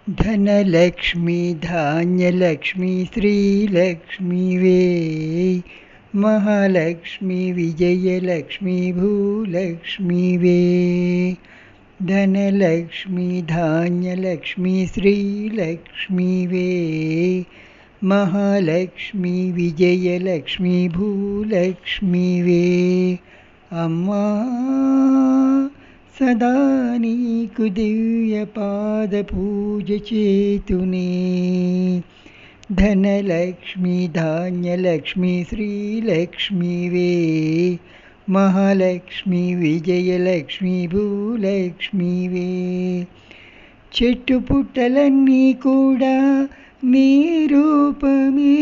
धनलक्ष्मी धान्यलक्ष्मी श्रीलक्ष्मी वे महालक्ष्मी विजयलक्ष्मी भूलक्ष्मी वे धनलक्ष्मी धान्यलक्ष्मी श्रीलक्ष्मी वे महालक्ष्मी विजयलक्ष्मी भूलक्ष्मी वे अम्मा सदा नीकु दिव्य पाद पूज चेतुने धनलक्ष्मी धान्यलक्ष्मी श्रीलक्ष्मी वे महालक्ष्मी विजयलक्ष्मी भूलक्ष्मी वे చెట్టు పుట్టలన్నీ కూడా నీ రూపమే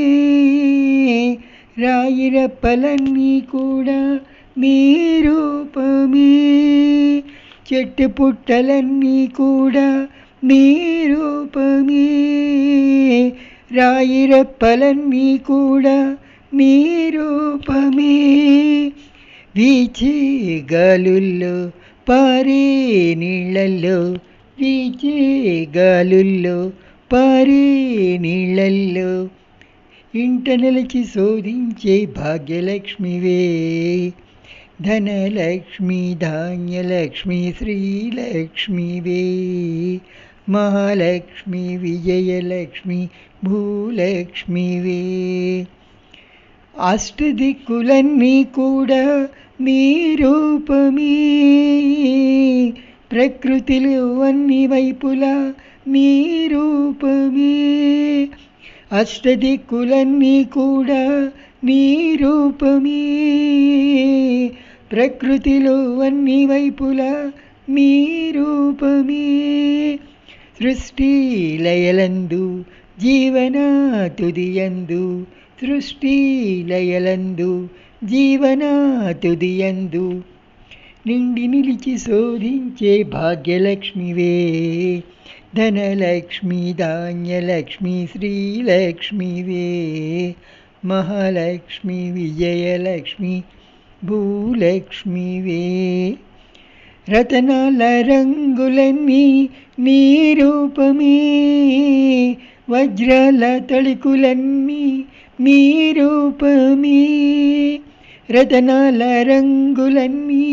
రాయిరప్పలన్నీ కూడా నీ రూపమే చెట్టు పుట్టలన్నీ కూడా నీ రూపమే రాయిరప్పలన్నీ కూడా నీ రూపమే వీచే గాలుల్లో పారే నీళ్ళల్లో వీచే గాలుల్లో పారే నీళ్ళల్లో ఇంట నిలిచి శోధించే భాగ్యలక్ష్మివే धनलक्ष्मी धान्यलक्ष्मी श्रीलक्ष्मी वे महालक्ष्मी विजयलक्ष्मी भूलक्ष्मी वे అష్టదిక్కులన్నీ కూడా నీ రూపమే ప్రకృతిలో అన్ని వైపులా నీ రూపమే అష్టదిక్కులన్నీ కూడా నీ రూపమే ప్రకృతిలో అన్ని వైపులా నీ రూపమే సృష్టి లయలందు జీవన తుదియందు సృష్టి లయలందు జీవన తుదియందు నిండి నిలిచి శోధించే భాగ్యలక్ష్మివే धनलक्ष्मी धान्यलक्ष्मी श्रीलक्ष्मी वे महालक्ष्मी विजयलक्ष्मी भूलक्ष्मी वे రతనాల రంగులన్నీ నీ రూపమే వజ్రాల తళుకులన్నీ నీ రూపమే రతనాల రంగులన్నీ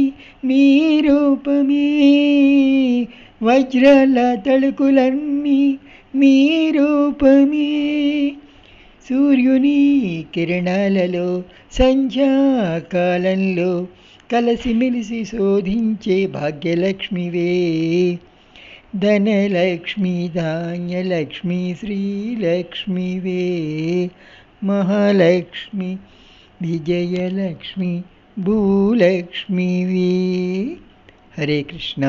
నీ రూపమే వజ్రాల తళుకులన్నీ నీ రూపమే సూర్యుని కిరణాలలో సంధ్యాకాలంలో కలసిమెలిసి శోధించే భాగ్యలక్ష్మివే ధనలక్ష్మి ధాన్యలక్ష్మి శ్రీలక్ష్మి వే మహాలక్ష్మి విజయలక్ష్మి భూలక్ష్మి వే. హరే కృష్ణ.